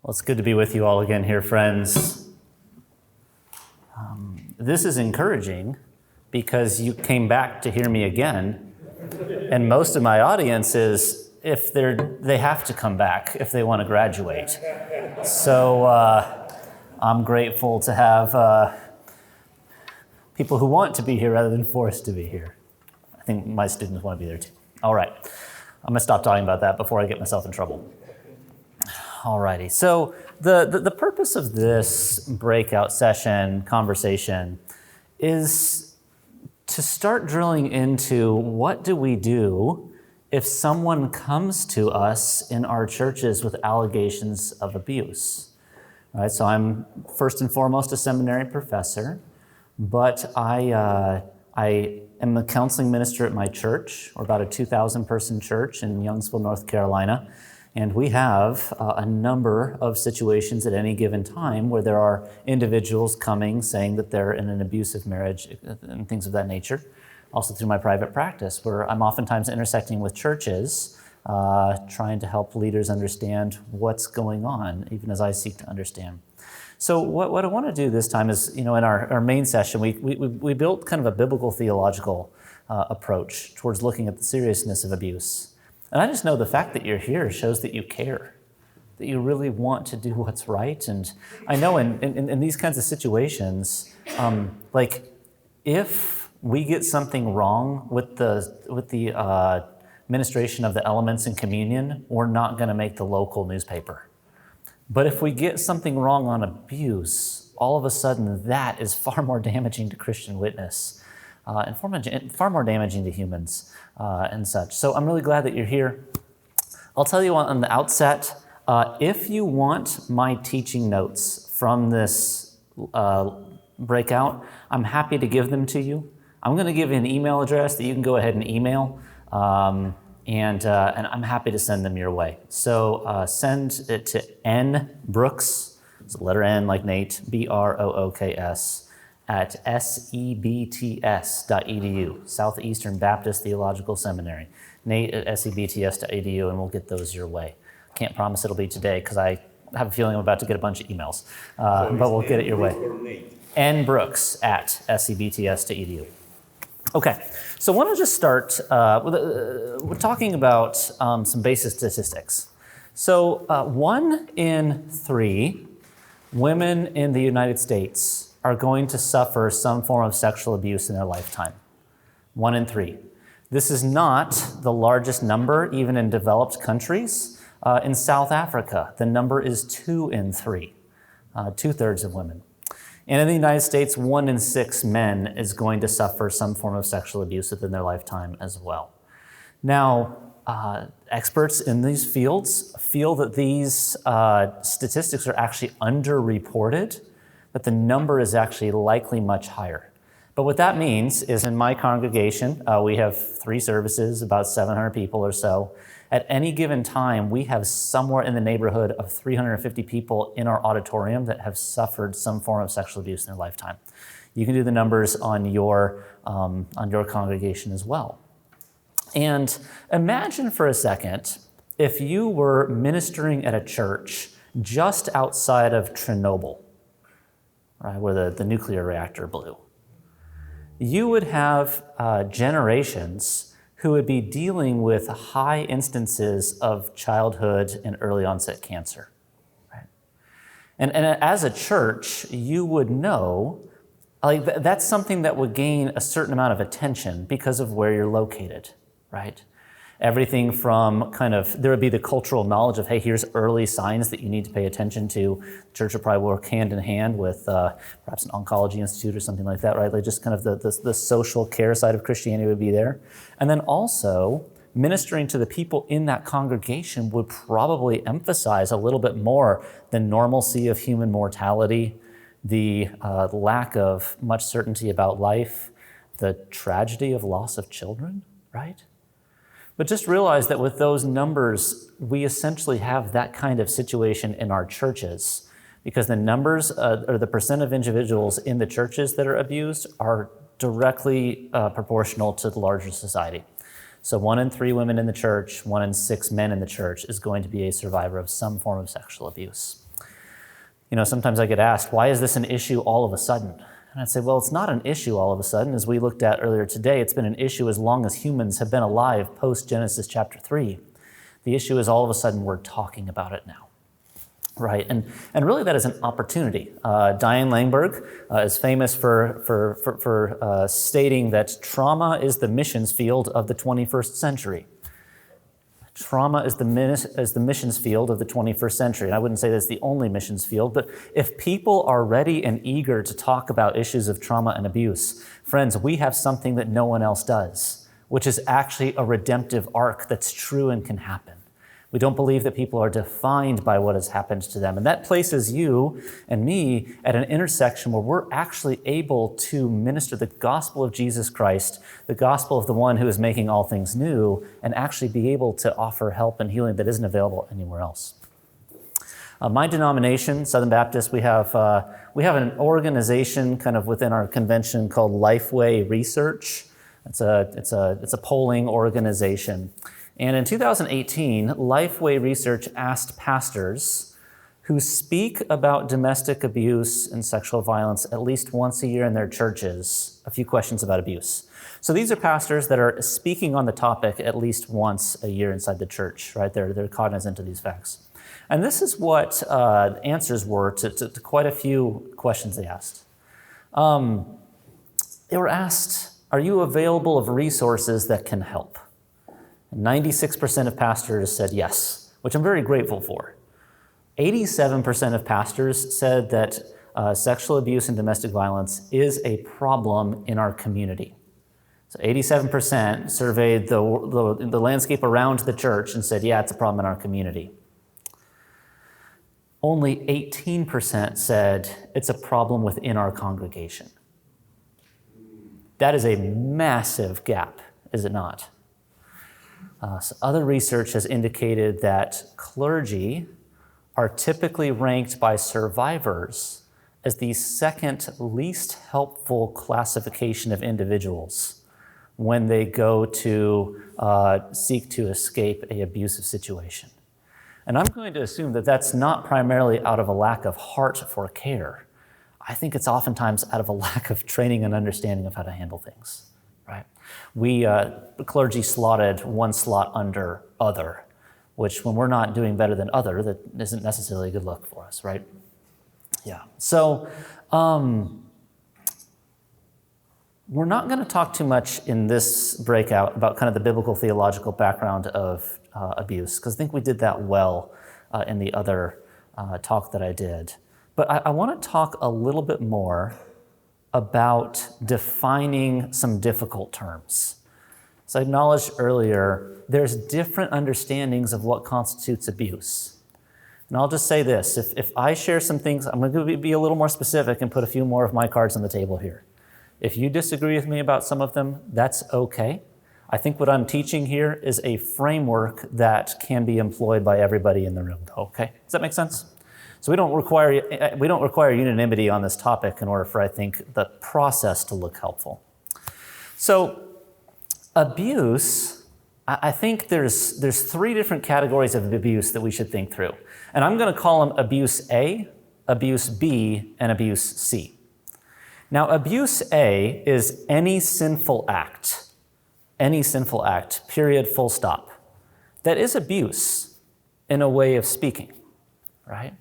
Well, it's good to be with you all again here, friends. This is encouraging because you came back to hear me again, and most of my audience is they have to come back if they want to graduate. So I'm grateful to have people who want to be here rather than forced to be here. I think my students want to be there too. All right, I'm going to stop talking about that before I get myself in trouble. Alrighty, so the purpose of this breakout session, conversation, is to start drilling into what do we do if someone comes to us in our churches with allegations of abuse. All right, so I'm first and foremost a seminary professor, but I am a counseling minister at my church. We're about a 2,000 person church in Youngsville, North Carolina. And we have a number of situations at any given time where there are individuals coming saying that they're in an abusive marriage and things of that nature. Also through my private practice, where I'm oftentimes intersecting with churches, trying to help leaders understand what's going on, even as I seek to understand. So what I want to do this time is, in our main session, we built kind of a biblical theological approach towards looking at the seriousness of abuse. And I just know the fact that you're here shows that you care, that you really want to do what's right. And I know in these kinds of situations, if we get something wrong with the ministration of the elements in communion, we're not going to make the local newspaper. But if we get something wrong on abuse, all of a sudden that is far more damaging to Christian witness. And far more damaging to humans and such. So I'm really glad that you're here. I'll tell you on the outset, if you want my teaching notes from this breakout, I'm happy to give them to you. I'm going to give you an email address that you can go ahead and email, and I'm happy to send them your way. So send it to nbrooks, it's the letter N like Nate, BROOKS, at sebts.edu, Southeastern Baptist Theological Seminary. Nate at sebts.edu, and we'll get those your way. Can't promise it'll be today because I have a feeling I'm about to get a bunch of emails, but we'll get it your way. nbrooks at sebts.edu. Okay, so I want to just start we're talking about some basic statistics. So 1 in 3 women in the United States are going to suffer some form of sexual abuse in their lifetime. 1 in 3. This is not the largest number, even in developed countries. In South Africa, the number is 2 in 3, 2/3 of women. And in the United States, 1 in 6 men is going to suffer some form of sexual abuse within their lifetime as well. Now, experts in these fields feel that these statistics are actually underreported, but the number is actually likely much higher. But what that means is in my congregation, we have 3 services, about 700 people or so. At any given time, we have somewhere in the neighborhood of 350 people in our auditorium that have suffered some form of sexual abuse in their lifetime. You can do the numbers on your congregation as well. And imagine for a second if you were ministering at a church just outside of Chernobyl, right, where the nuclear reactor blew. You would have generations who would be dealing with high instances of childhood and early onset cancer. Right? And as a church, you would know that's something that would gain a certain amount of attention because of where you're located, right? Everything from there would be the cultural knowledge of, hey, here's early signs that you need to pay attention to. The church would probably work hand in hand with perhaps an oncology institute or something like that, right? Like just kind of the social care side of Christianity would be there. And then also ministering to the people in that congregation would probably emphasize a little bit more the normalcy of human mortality, the lack of much certainty about life, the tragedy of loss of children, right? But just realize that with those numbers, we essentially have that kind of situation in our churches because the numbers or the percent of individuals in the churches that are abused are directly proportional to the larger society. So 1 in 3 women in the church, 1 in 6 men in the church is going to be a survivor of some form of sexual abuse. Sometimes I get asked, why is this an issue all of a sudden? And I'd say, well, it's not an issue all of a sudden. As we looked at earlier today, it's been an issue as long as humans have been alive post-Genesis chapter 3. The issue is all of a sudden we're talking about it now, right? And really that is an opportunity. Diane Langberg is famous for stating that trauma is the missions field of the 21st century. Trauma is the missions field of the 21st century. And I wouldn't say that's the only missions field, but if people are ready and eager to talk about issues of trauma and abuse, friends, we have something that no one else does, which is actually a redemptive arc that's true and can happen. We don't believe that people are defined by what has happened to them. And that places you and me at an intersection where we're actually able to minister the gospel of Jesus Christ, the gospel of the one who is making all things new, and actually be able to offer help and healing that isn't available anywhere else. My denomination, Southern Baptist, we have an organization kind of within our convention called Lifeway Research. It's a polling organization. And in 2018, Lifeway Research asked pastors who speak about domestic abuse and sexual violence at least once a year in their churches a few questions about abuse. So these are pastors that are speaking on the topic at least once a year inside the church, right? They're cognizant of these facts. And this is what the answers were to quite a few questions they asked. They were asked, are you available of resources that can help? 96% of pastors said yes, which I'm very grateful for. 87% of pastors said that sexual abuse and domestic violence is a problem in our community. So 87% surveyed the landscape around the church and said, yeah, it's a problem in our community. Only 18% said it's a problem within our congregation. That is a massive gap, is it not? So other research has indicated that clergy are typically ranked by survivors as the second least helpful classification of individuals when they go to seek to escape an abusive situation. And I'm going to assume that that's not primarily out of a lack of heart for care. I think it's oftentimes out of a lack of training and understanding of how to handle things, right? We, the clergy, slotted one slot under other, which when we're not doing better than other, that isn't necessarily a good look for us, right? Yeah. So we're not going to talk too much in this breakout about kind of the biblical theological background of abuse, because I think we did that well in the other talk that I did. But I want to talk a little bit more about defining some difficult terms. So I acknowledged earlier, there's different understandings of what constitutes abuse. And I'll just say this, if I share some things, I'm going to be a little more specific and put a few more of my cards on the table here. If you disagree with me about some of them, that's okay. I think what I'm teaching here is a framework that can be employed by everybody in the room, okay? Does that make sense? So we don't require unanimity on this topic in order for, I think, the process to look helpful. So abuse, I think there's three different categories of abuse that we should think through. And I'm going to call them abuse A, abuse B, and abuse C. Now, abuse A is any sinful act, period, full stop. That is abuse in a way of speaking, right?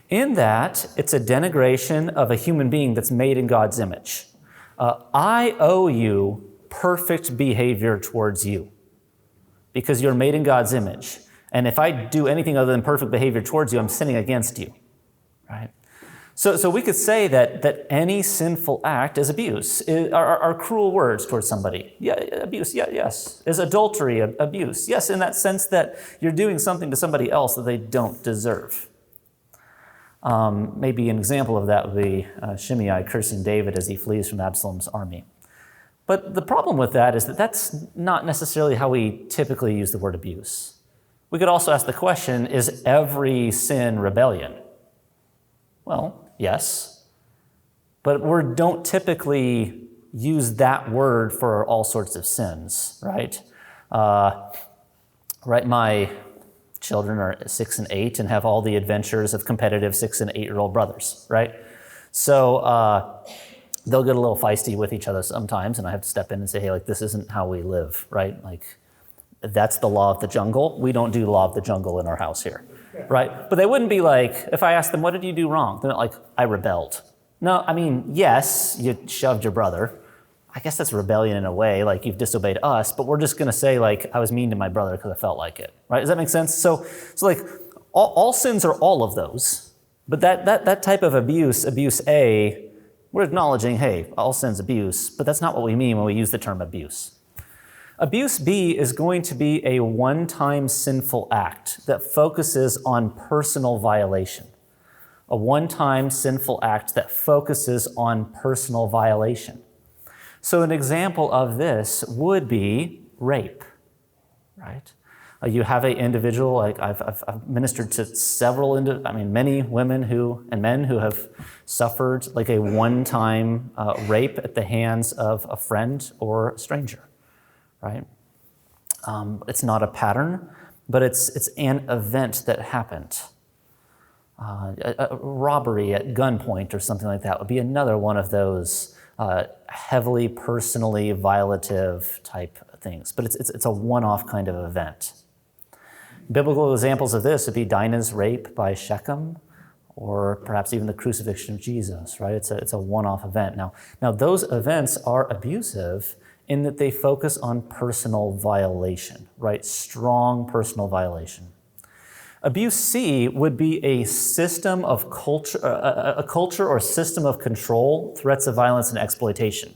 In that, it's a denigration of a human being that's made in God's image. I owe you perfect behavior towards you because you're made in God's image. And if I do anything other than perfect behavior towards you, I'm sinning against you, right? So we could say that any sinful act is abuse, are cruel words towards somebody. Yeah, abuse, yeah, yes. Is adultery abuse? Yes, in that sense that you're doing something to somebody else that they don't deserve. Maybe an example of that would be Shimei cursing David as he flees from Absalom's army. But the problem with that is that that's not necessarily how we typically use the word abuse. We could also ask the question, is every sin rebellion? Well, yes, but we don't typically use that word for all sorts of sins, right? Right. children are 6 and 8 and have all the adventures of competitive 6 and 8-year-old brothers, right? So they'll get a little feisty with each other sometimes, and I have to step in and say, hey, like, this isn't how we live, right? Like, that's the law of the jungle. We don't do law of the jungle in our house here, right? But they wouldn't be like, if I asked them, what did you do wrong? They're not like, I rebelled. No, I mean, yes, you shoved your brother. I guess that's rebellion in a way, like you've disobeyed us, but we're just gonna say like, I was mean to my brother because I felt like it, right? Does that make sense? So like all sins are all of those, but that type of abuse A, we're acknowledging, hey, all sin's abuse, but that's not what we mean when we use the term abuse. Abuse B is going to be a one-time sinful act that focuses on personal violation. A one-time sinful act that focuses on personal violation. So an example of this would be rape, right? You have an individual, like I've ministered to several, many women and men who have suffered like a one-time rape at the hands of a friend or a stranger, right? It's not a pattern, but it's an event that happened. A robbery at gunpoint or something like that would be another one of those heavily personally violative type things, but it's a one-off kind of event. Biblical examples of this would be Dinah's rape by Shechem, or perhaps even the crucifixion of Jesus, right? It's a one-off event. Now those events are abusive in that they focus on personal violation, right? Strong personal violation. Abuse C would be a system of culture, a culture or system of control, threats of violence, and exploitation.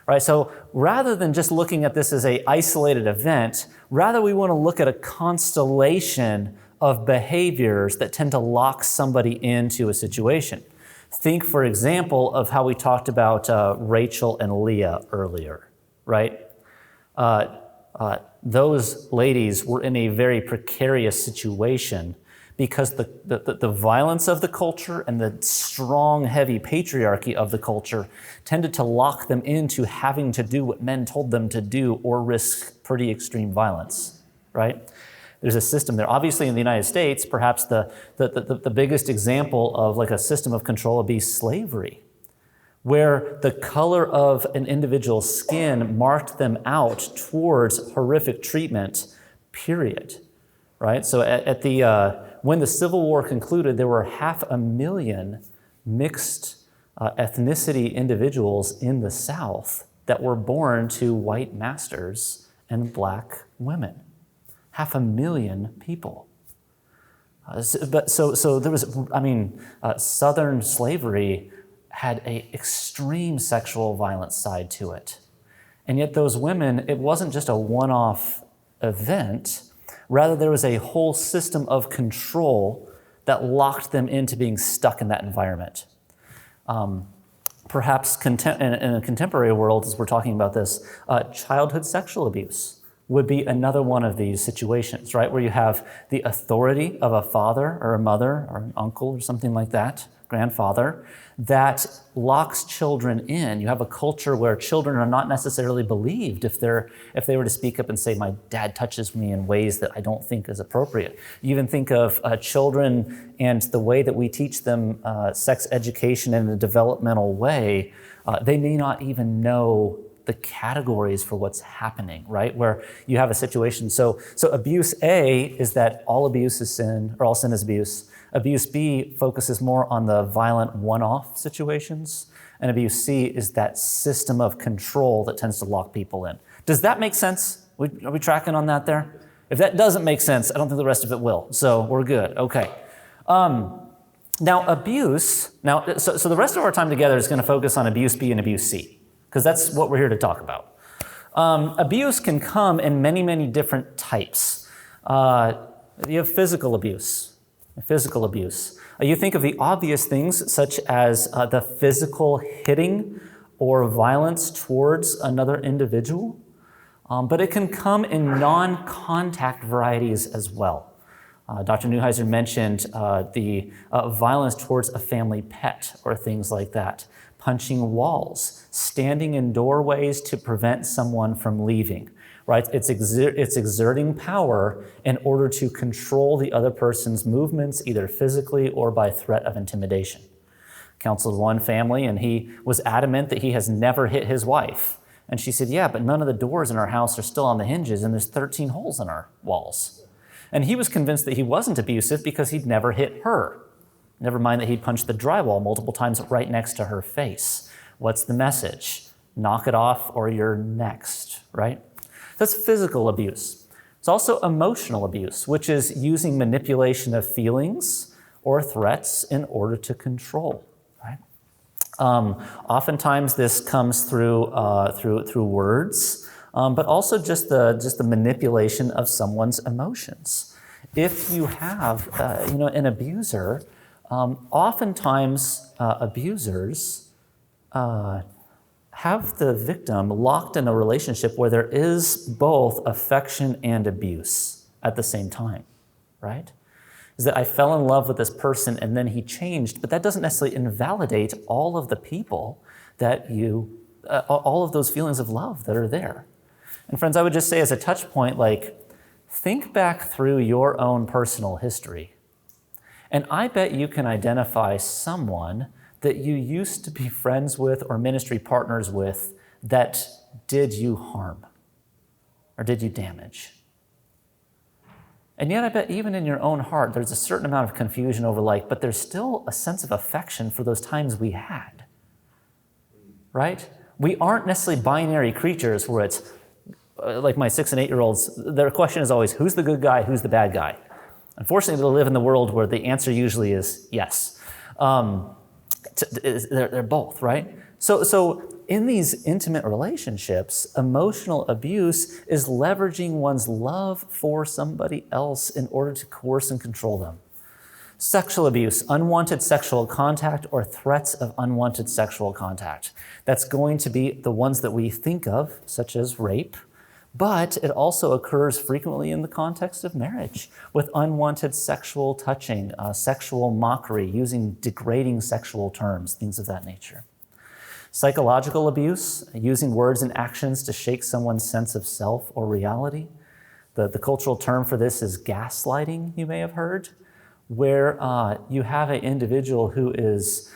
Right? So rather than just looking at this as an isolated event, rather we want to look at a constellation of behaviors that tend to lock somebody into a situation. Think, for example, of how we talked about Rachel and Leah earlier, right? Those ladies were in a very precarious situation because the violence of the culture and the strong, heavy patriarchy of the culture tended to lock them into having to do what men told them to do or risk pretty extreme violence, right? There's a system there. Obviously, in the United States, perhaps the biggest example of like a system of control would be slavery, where the color of an individual's skin marked them out towards horrific treatment, period, right? So when the Civil War concluded, there were 500,000 mixed ethnicity individuals in the South that were born to white masters and black women. 500,000 people. So there was, Southern slavery had an extreme sexual violence side to it. And yet those women, it wasn't just a one-off event. Rather, there was a whole system of control that locked them into being stuck in that environment. Perhaps in a contemporary world, as we're talking about this, childhood sexual abuse would be another one of these situations, right? Where you have the authority of a father or a mother or an uncle or something like that, grandfather, that locks children in. You have a culture where children are not necessarily believed if they were to speak up and say, my dad touches me in ways that I don't think is appropriate. You even think of children and the way that we teach them sex education in a developmental way. They may not even know the categories for what's happening, right? Where you have a situation. So abuse A is that all abuse is sin, or all sin is abuse. Abuse B focuses more on the violent one-off situations. And abuse C is that system of control that tends to lock people in. Does that make sense? Are we tracking on that there? If that doesn't make sense, I don't think the rest of it will. So we're good. Okay. Now abuse, so the rest of our time together is going to focus on abuse B and abuse C, because that's what we're here to talk about. Abuse can come in many, many different types. You have physical abuse. You think of the obvious things such as the physical hitting or violence towards another individual, but it can come in non-contact varieties as well. Dr. Neuheiser mentioned the violence towards a family pet or things like that, punching walls, standing in doorways to prevent someone from leaving, right? It's exerting power in order to control the other person's movements, either physically or by threat of intimidation. Counseled one family, and he was adamant that he has never hit his wife. And she said, yeah, but none of the doors in our house are still on the hinges, and there's 13 holes in our walls. And he was convinced that he wasn't abusive because he'd never hit her. Never mind that he'd punched the drywall multiple times right next to her face. What's the message? Knock it off or you're next, right? That's physical abuse. It's also emotional abuse, which is using manipulation of feelings or threats in order to control, right? Oftentimes this comes through words, but also just the manipulation of someone's emotions. If you have an abuser, oftentimes abusers have the victim locked in a relationship where there is both affection and abuse at the same time, right? Is that I fell in love with this person and then he changed, but that doesn't necessarily invalidate all of the people that all of those feelings of love that are there. And friends, I would just say as a touch point, think back through your own personal history. And I bet you can identify someone that you used to be friends with or ministry partners with that did you harm or did you damage. And yet I bet even in your own heart, there's a certain amount of confusion over but there's still a sense of affection for those times we had, right? We aren't necessarily binary creatures where it's like my 6 and 8-year-olds, their question is always, who's the good guy, who's the bad guy? Unfortunately, they live in the world where the answer usually is yes. They're both, right? So in these intimate relationships, emotional abuse is leveraging one's love for somebody else in order to coerce and control them. Sexual abuse, unwanted sexual contact or threats of unwanted sexual contact. That's going to be the ones that we think of, such as rape, but it also occurs frequently in the context of marriage with unwanted sexual touching, sexual mockery, using degrading sexual terms, things of that nature. Psychological abuse, using words and actions to shake someone's sense of self or reality. The cultural term for this is gaslighting, you may have heard, where you have an individual who is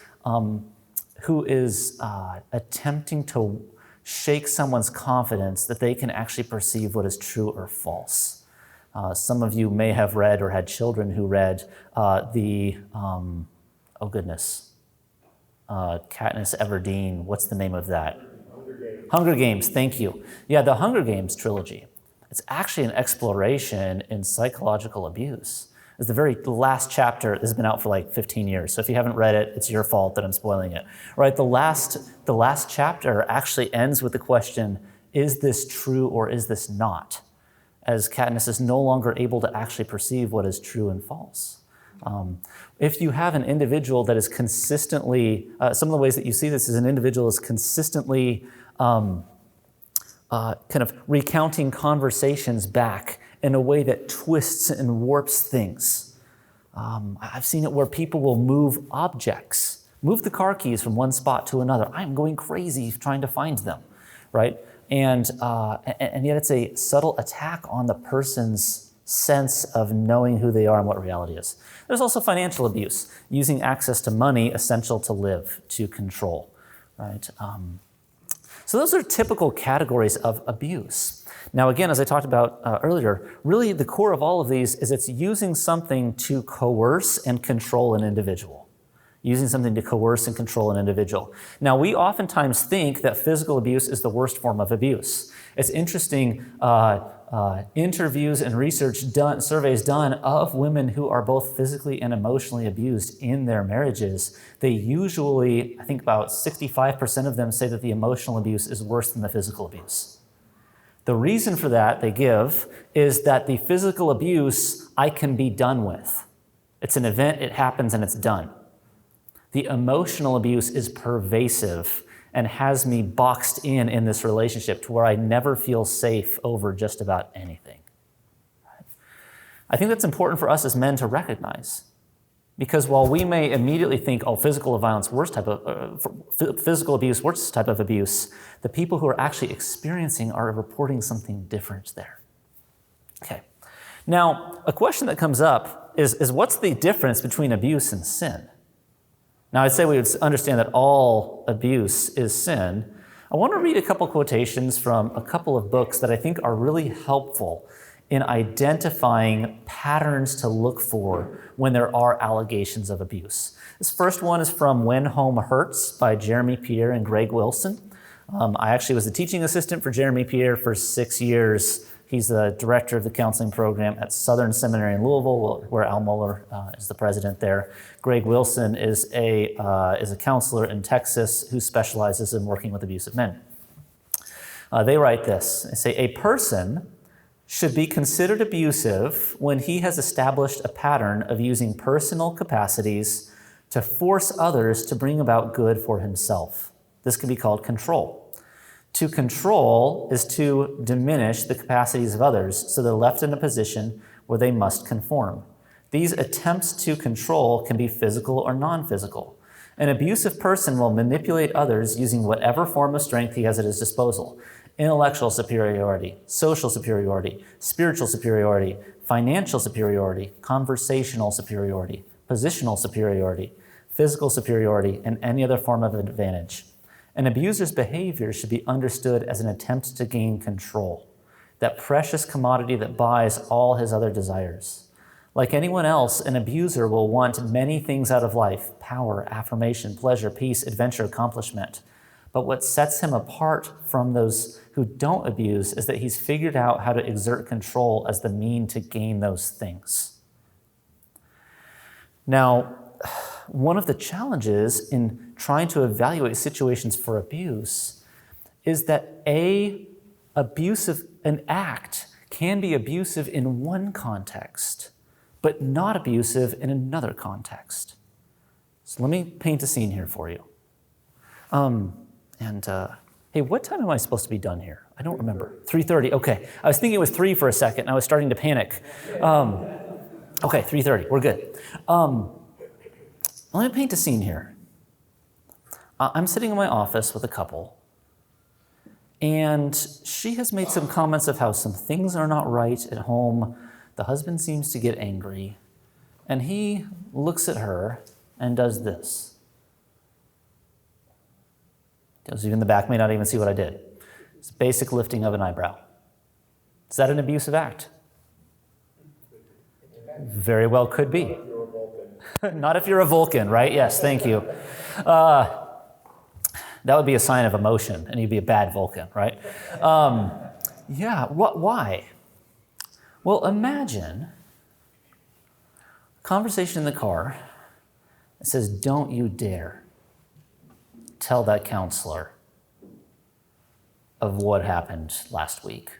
attempting to shake someone's confidence that they can actually perceive what is true or false. Some of you may have read or had children who read Katniss Everdeen, what's the name of that? Hunger Games, thank you. Yeah, the Hunger Games trilogy. It's actually an exploration in psychological abuse. It's the very last chapter. This has been out for 15 years. So if you haven't read it, it's your fault that I'm spoiling it. Right? The last chapter actually ends with the question, is this true or is this not? As Katniss is no longer able to actually perceive what is true and false. If you have an individual that is consistently, some of the ways that you see this is an individual is consistently kind of recounting conversations back in a way that twists and warps things. I've seen it where people will move objects, move the car keys from one spot to another. I'm going crazy trying to find them, right? And yet it's a subtle attack on the person's sense of knowing who they are and what reality is. There's also financial abuse, using access to money essential to live, to control, right? So those are typical categories of abuse. Now, again, as I talked about earlier, really the core of all of these is it's using something to coerce and control an individual. Using something to coerce and control an individual. Now, we oftentimes think that physical abuse is the worst form of abuse. It's interesting, interviews and surveys done of women who are both physically and emotionally abused in their marriages. They usually, I think about 65% of them say that the emotional abuse is worse than the physical abuse. The reason for that they give is that the physical abuse I can be done with. It's an event, it happens, and it's done. The emotional abuse is pervasive and has me boxed in this relationship to where I never feel safe over just about anything. I think that's important for us as men to recognize. Because while we may immediately think, oh, physical abuse, worst type of abuse, the people who are actually experiencing are reporting something different there. Okay. Now, a question that comes up is what's the difference between abuse and sin? Now, I'd say we would understand that all abuse is sin. I want to read a couple quotations from a couple of books that I think are really helpful in identifying patterns to look for when there are allegations of abuse. This first one is from When Home Hurts by Jeremy Pierre and Greg Wilson. I actually was the teaching assistant for Jeremy Pierre for 6 years. He's the director of the counseling program at Southern Seminary in Louisville, where Al Mohler is the president there. Greg Wilson is a counselor in Texas who specializes in working with abusive men. They write this. They say, a person should be considered abusive when he has established a pattern of using personal capacities to force others to bring about good for himself. This can be called control. To control is to diminish the capacities of others so they're left in a position where they must conform. These attempts to control can be physical or non-physical. An abusive person will manipulate others using whatever form of strength he has at his disposal. Intellectual superiority, social superiority, spiritual superiority, financial superiority, conversational superiority, positional superiority, physical superiority, and any other form of advantage. An abuser's behavior should be understood as an attempt to gain control, that precious commodity that buys all his other desires. Like anyone else, an abuser will want many things out of life: power, affirmation, pleasure, peace, adventure, accomplishment. But what sets him apart from those who don't abuse is that he's figured out how to exert control as the means to gain those things. Now, one of the challenges in trying to evaluate situations for abuse is that an act can be abusive in one context, but not abusive in another context. So let me paint a scene here for you. Hey, what time am I supposed to be done here? I don't remember. 3:30, okay. I was thinking it was 3 for a second, and I was starting to panic. Okay, 3:30, we're good. Let me paint a scene here. I'm sitting in my office with a couple, and she has made some comments of how some things are not right at home. The husband seems to get angry, and he looks at her and does this. Those of you in the back may not even see what I did. It's a basic lifting of an eyebrow. Is that an abusive act? Very well could be. Not if you're a Vulcan, right? Yes, thank you. That would be a sign of emotion, and you'd be a bad Vulcan, right? Why? Well, imagine a conversation in the car that says, "Don't you dare tell that counselor of what happened last week.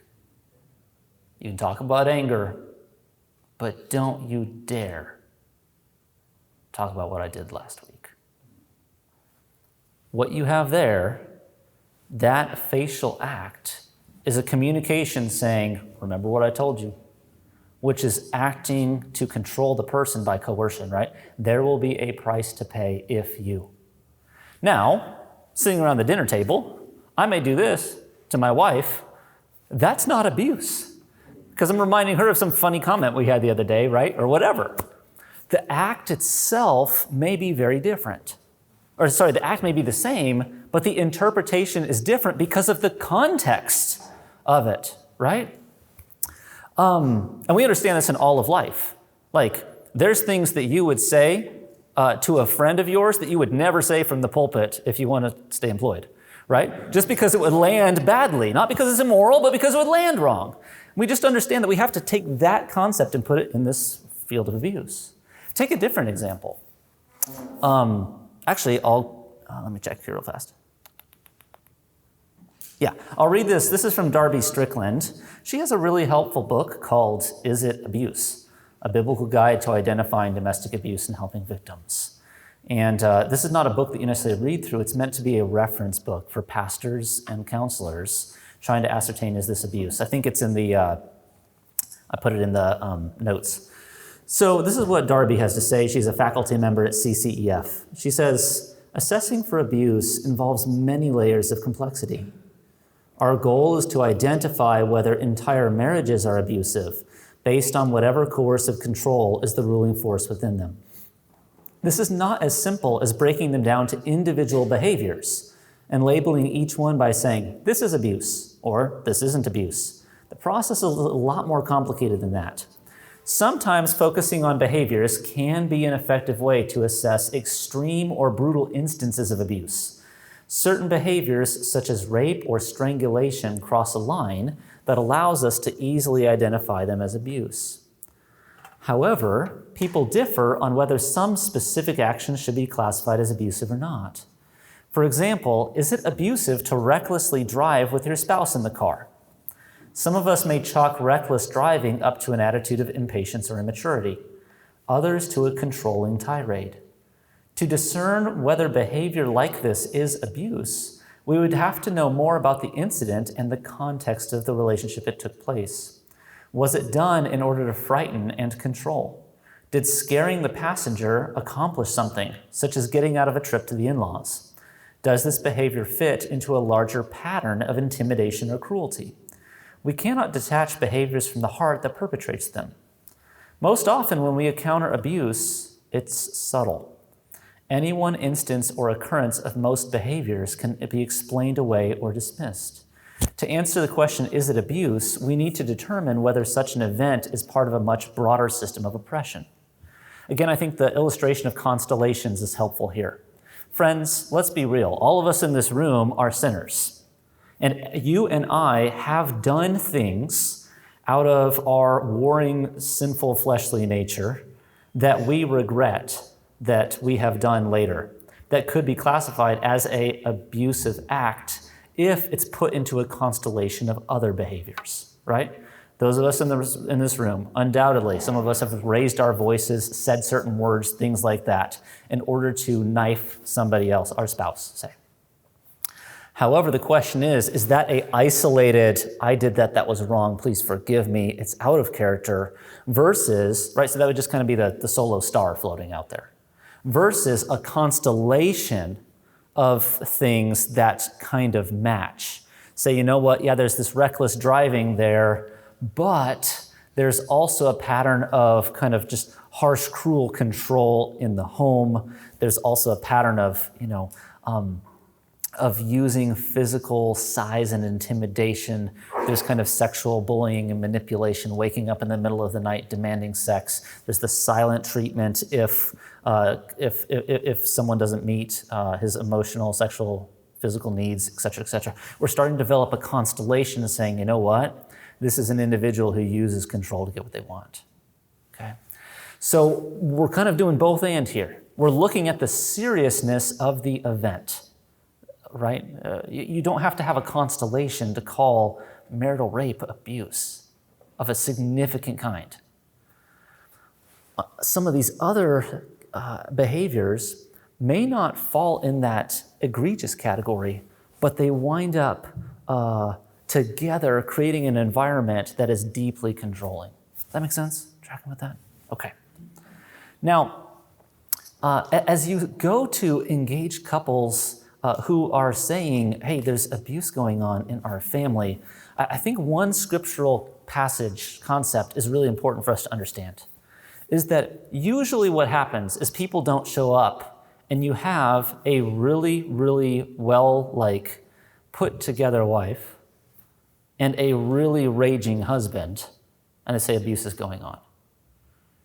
You can talk about anger, but don't you dare talk about what I did last week." What you have there, that facial act, is a communication saying, "Remember what I told you," which is acting to control the person by coercion, right? There will be a price to pay if you. Now, sitting around the dinner table, I may do this to my wife. That's not abuse, because I'm reminding her of some funny comment we had the other day, right? Or whatever. The act itself may be very different. The act may be the same, but the interpretation is different because of the context of it, right? And we understand this in all of life. Like, there's things that you would say to a friend of yours that you would never say from the pulpit if you want to stay employed, right? Just because it would land badly, not because it's immoral, but because it would land wrong. We just understand that we have to take that concept and put it in this field of abuse. Take a different example. Let me check here real fast. Yeah, I'll read this. This is from Darby Strickland. She has a really helpful book called Is It Abuse? A Biblical Guide to Identifying Domestic Abuse and Helping Victims. And this is not a book that you necessarily read through. It's meant to be a reference book for pastors and counselors trying to ascertain, is this abuse? I think it's in the, I put it in the notes. So this is what Darby has to say. She's a faculty member at CCEF. She says, assessing for abuse involves many layers of complexity. Our goal is to identify whether entire marriages are abusive based on whatever coercive control is the ruling force within them. This is not as simple as breaking them down to individual behaviors and labeling each one by saying, this is abuse, or this isn't abuse. The process is a lot more complicated than that. Sometimes focusing on behaviors can be an effective way to assess extreme or brutal instances of abuse. Certain behaviors, such as rape or strangulation, cross a line that allows us to easily identify them as abuse. However, people differ on whether some specific actions should be classified as abusive or not. For example, is it abusive to recklessly drive with your spouse in the car? Some of us may chalk reckless driving up to an attitude of impatience or immaturity, others to a controlling tirade. To discern whether behavior like this is abuse, we would have to know more about the incident and the context of the relationship it took place. Was it done in order to frighten and control? Did scaring the passenger accomplish something, such as getting out of a trip to the in-laws? Does this behavior fit into a larger pattern of intimidation or cruelty? We cannot detach behaviors from the heart that perpetrates them. Most often when we encounter abuse, it's subtle. Any one instance or occurrence of most behaviors can be explained away or dismissed. To answer the question, is it abuse, we need to determine whether such an event is part of a much broader system of oppression. Again, I think the illustration of constellations is helpful here. Friends, let's be real. All of us in this room are sinners. And you and I have done things out of our warring, sinful, fleshly nature that we regret that we have done later, that could be classified as an abusive act if it's put into a constellation of other behaviors, right? Those of us in this room, undoubtedly, some of us have raised our voices, said certain words, things like that, in order to knife somebody else, our spouse, say. However, the question is that a isolated, I did that was wrong, please forgive me, it's out of character, versus, right, so that would just kind of be the solo star floating out there, versus a constellation of things that kind of match. Say, you know what, yeah, there's this reckless driving there, but there's also a pattern of kind of just harsh, cruel control in the home. There's also a pattern of, of using physical size and intimidation. There's kind of sexual bullying and manipulation, waking up in the middle of the night demanding sex. There's the silent treatment if someone doesn't meet his emotional, sexual, physical needs, et cetera, et cetera. We're starting to develop a constellation of saying, you know what? This is an individual who uses control to get what they want, okay? So we're kind of doing both and here. We're looking at the seriousness of the event, right? You don't have to have a constellation to call marital rape abuse of a significant kind. Some of these other behaviors may not fall in that egregious category, but they wind up together creating an environment that is deeply controlling. Does that make sense? Tracking with that? Okay. Now, as you go to engage couples who are saying, hey, there's abuse going on in our family, I think one scriptural passage concept is really important for us to understand, is that usually what happens is people don't show up and you have a really, really well, put together wife and a really raging husband, and they say abuse is going on.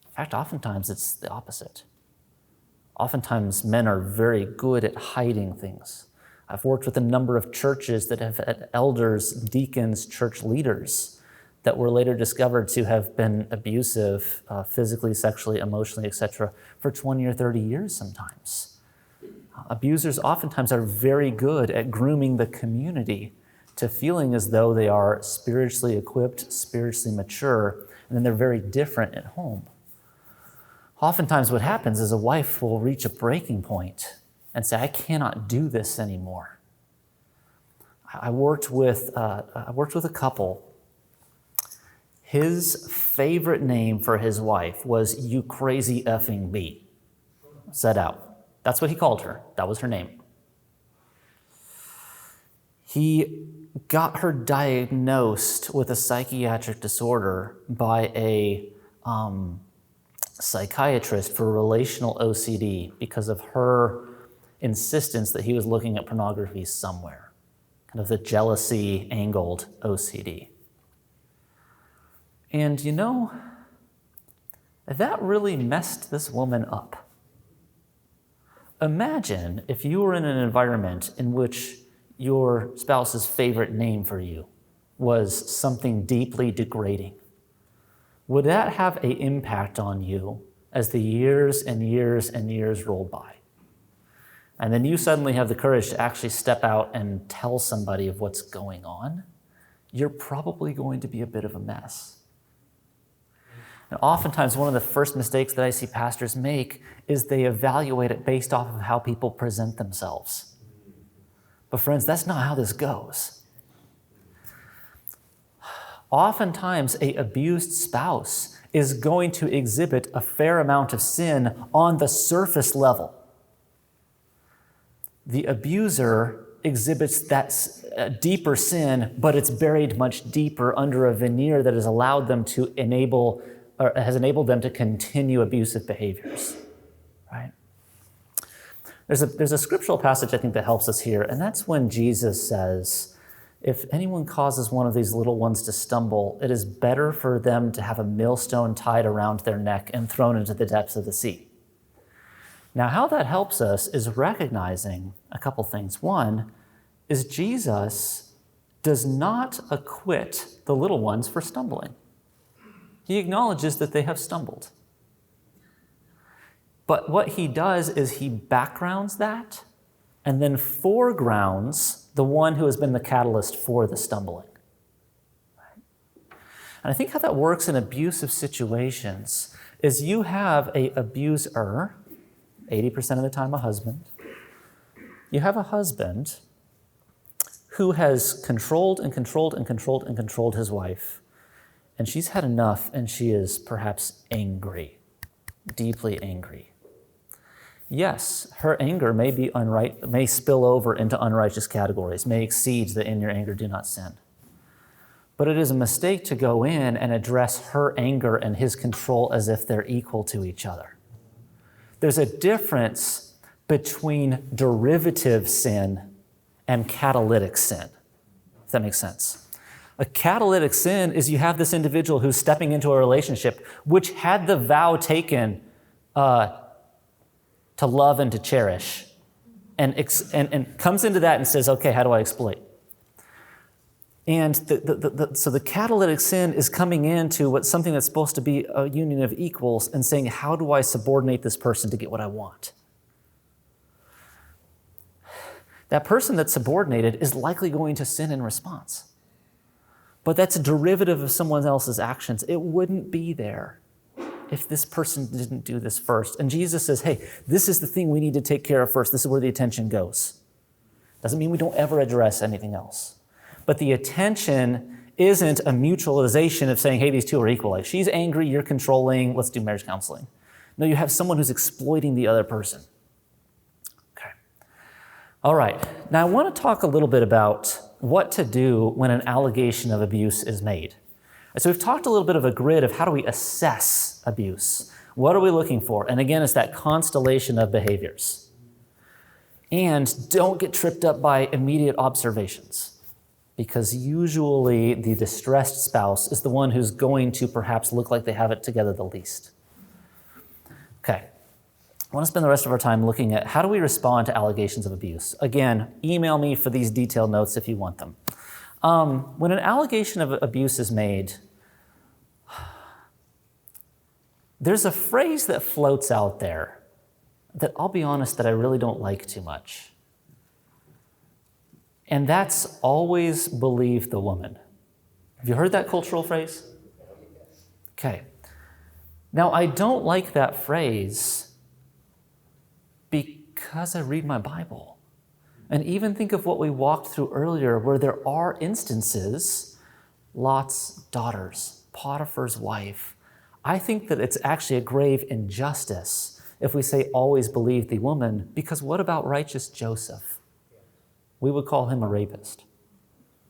In fact, oftentimes it's the opposite. Oftentimes men are very good at hiding things. I've worked with a number of churches that have had elders, deacons, church leaders that were later discovered to have been abusive physically, sexually, emotionally, etc., for 20 or 30 years sometimes. Abusers oftentimes are very good at grooming the community to feeling as though they are spiritually equipped, spiritually mature, and then they're very different at home. Oftentimes what happens is a wife will reach a breaking point and say, I cannot do this anymore. I worked with a couple, His favorite name for his wife was "You crazy effing bee." Set out. That's what he called her. That was her name. He got her diagnosed with a psychiatric disorder by a psychiatrist for relational OCD because of her insistence that he was looking at pornography somewhere, kind of the jealousy-angled OCD. And you know, that really messed this woman up. Imagine if you were in an environment in which your spouse's favorite name for you was something deeply degrading. Would that have an impact on you as the years and years and years rolled by? And then you suddenly have the courage to actually step out and tell somebody of what's going on. You're probably going to be a bit of a mess. And oftentimes, one of the first mistakes that I see pastors make is they evaluate it based off of how people present themselves. But friends, that's not how this goes. Oftentimes, an abused spouse is going to exhibit a fair amount of sin on the surface level. The abuser exhibits that deeper sin, but it's buried much deeper under a veneer that has allowed them to has enabled them to continue abusive behaviors, right? There's a scriptural passage I think that helps us here, and that's when Jesus says, if anyone causes one of these little ones to stumble, it is better for them to have a millstone tied around their neck and thrown into the depths of the sea. Now, how that helps us is recognizing a couple things. One is Jesus does not acquit the little ones for stumbling. He acknowledges that they have stumbled. But what he does is he backgrounds that and then foregrounds the one who has been the catalyst for the stumbling. And I think how that works in abusive situations is you have an abuser, 80% of the time a husband. You have a husband who has controlled his wife, and she's had enough, and she is perhaps angry, deeply angry. Yes, her anger may spill over into unrighteous categories, may exceed the "in your anger do not sin." But it is a mistake to go in and address her anger and his control as if they're equal to each other. There's a difference between derivative sin and catalytic sin, if that makes sense. A catalytic sin is you have this individual who's stepping into a relationship which had the vow taken to love and to cherish, and comes into that and says, okay, how do I exploit? And so the catalytic sin is coming into something that's supposed to be a union of equals and saying, how do I subordinate this person to get what I want? That person that's subordinated is likely going to sin in response. But that's a derivative of someone else's actions. It wouldn't be there if this person didn't do this first. And Jesus says, hey, this is the thing we need to take care of first. This is where the attention goes. Doesn't mean we don't ever address anything else. But the attention isn't a mutualization of saying, hey, these two are equal. Like, she's angry, you're controlling, let's do marriage counseling. No, you have someone who's exploiting the other person. Okay. All right. Now, I want to talk a little bit about what to do when an allegation of abuse is made. So we've talked a little bit of a grid of how do we assess abuse. What are we looking for? And again, it's that constellation of behaviors. And don't get tripped up by immediate observations, because usually the distressed spouse is the one who's going to perhaps look like they have it together the least. Okay. I want to spend the rest of our time looking at how do we respond to allegations of abuse. Again, email me for these detailed notes if you want them. When an allegation of abuse is made, there's a phrase that floats out there that I'll be honest that I really don't like too much. And that's always believe the woman. Have you heard that cultural phrase? Okay. Now, I don't like that phrase because I read my Bible. And even think of what we walked through earlier, where there are instances, Lot's daughters, Potiphar's wife, I think that it's actually a grave injustice if we say always believe the woman, because what about righteous Joseph? We would call him a rapist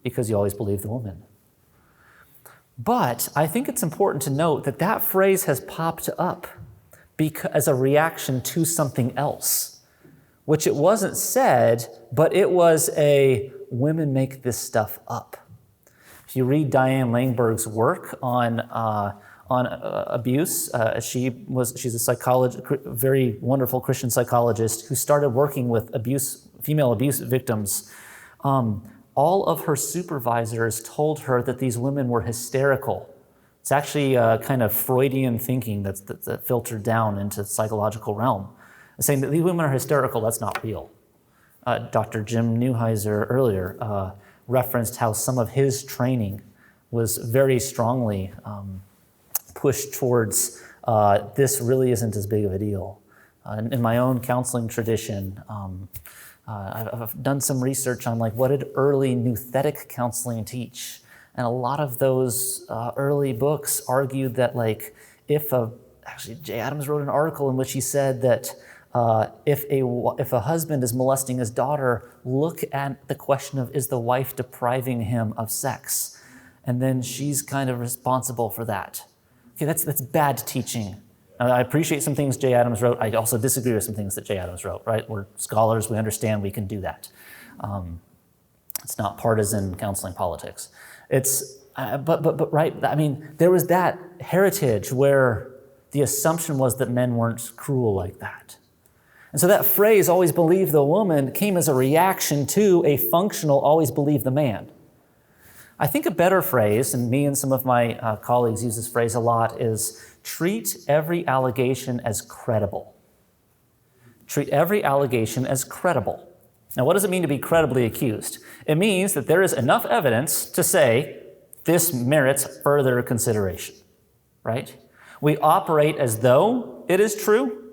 because he always believed the woman. But I think it's important to note that that phrase has popped up as a reaction to something else, which it wasn't said, but it was a women make this stuff up. If you read Diane Langberg's work on abuse, she's a psychologist, very wonderful Christian psychologist who started working with female abuse victims. All of her supervisors told her that these women were hysterical. It's actually kind of Freudian thinking that filtered down into the psychological realm, saying that these women are hysterical. That's not real. Dr. Jim Neuheiser earlier referenced how some of his training was very strongly pushed towards this really isn't as big of a deal. In my own counseling tradition, I've done some research on what did early nouthetic counseling teach? And a lot of those early books argued that actually Jay Adams wrote an article in which he said that if a husband is molesting his daughter, look at the question of, is the wife depriving him of sex? And then she's kind of responsible for that. Okay, that's bad teaching. I appreciate some things Jay Adams wrote. I also disagree with some things that Jay Adams wrote, right? We're scholars, we understand we can do that. It's not partisan counseling politics. But right, I mean, there was that heritage where the assumption was that men weren't cruel like that. And so that phrase, always believe the woman, came as a reaction to a functional, always believe the man. I think a better phrase, and me and some of my colleagues use this phrase a lot, is treat every allegation as credible. Treat every allegation as credible. Now, what does it mean to be credibly accused? It means that there is enough evidence to say this merits further consideration, right? We operate as though it is true,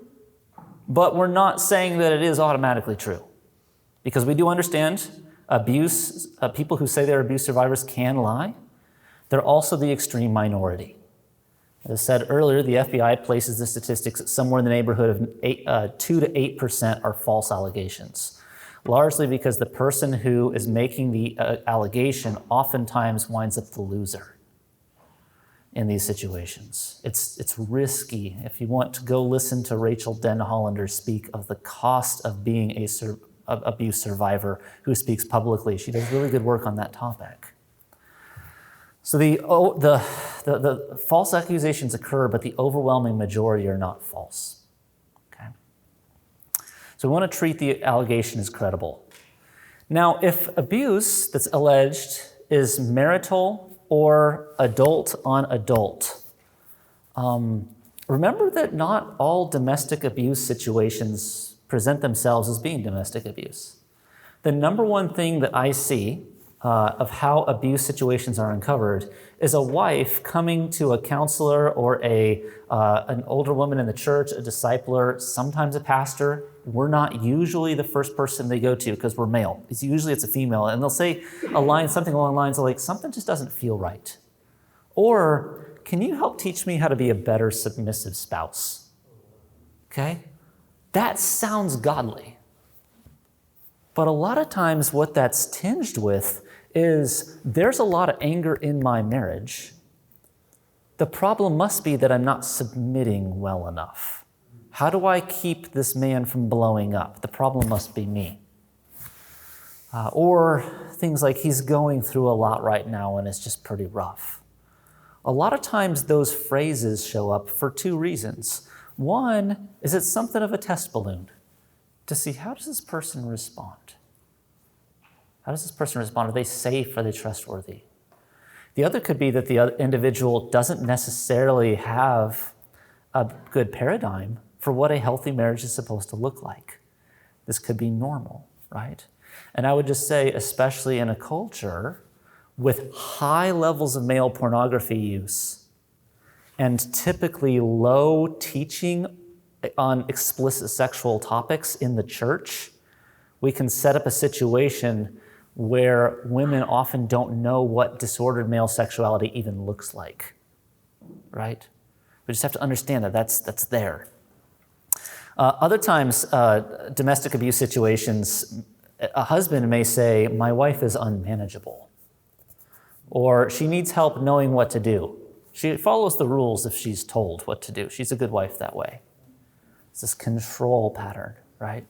but we're not saying that it is automatically true, because we do understand abuse, people who say they're abuse survivors can lie. They're also the extreme minority. As I said earlier, the FBI places the statistics at somewhere in the neighborhood of 2 to 8% are false allegations, largely because the person who is making the allegation oftentimes winds up the loser in these situations. It's risky. If you want to go listen to Rachel Denhollander speak of the cost of being a abuse survivor who speaks publicly, she does really good work on that topic. So the false accusations occur, but the overwhelming majority are not false. Okay? So we want to treat the allegation as credible. Now, if abuse that's alleged is marital or adult on adult, remember that not all domestic abuse situations present themselves as being domestic abuse. The number one thing that I see of how abuse situations are uncovered is a wife coming to a counselor or an older woman in the church, a discipler, sometimes a pastor. We're not usually the first person they go to because we're male. It's a female, and they'll say something along the lines of something just doesn't feel right. Or, can you help teach me how to be a better submissive spouse? Okay? That sounds godly. But a lot of times what that's tinged with is there's a lot of anger in my marriage. The problem must be that I'm not submitting well enough. How do I keep this man from blowing up? The problem must be me. Or things like he's going through a lot right now and it's just pretty rough. A lot of times those phrases show up for two reasons. One is it's something of a test balloon to see how does this person respond? How does this person respond? Are they safe? Are they trustworthy? The other could be that the other individual doesn't necessarily have a good paradigm for what a healthy marriage is supposed to look like. This could be normal, right? And I would just say, especially in a culture with high levels of male pornography use and typically low teaching on explicit sexual topics in the church, we can set up a situation where women often don't know what disordered male sexuality even looks like right? We just have to understand that that's there. Other times, domestic abuse situations, a husband may say, my wife is unmanageable, or she needs help knowing what to do. She follows the rules if she's told what to do. She's a good wife that way. It's this control pattern, right?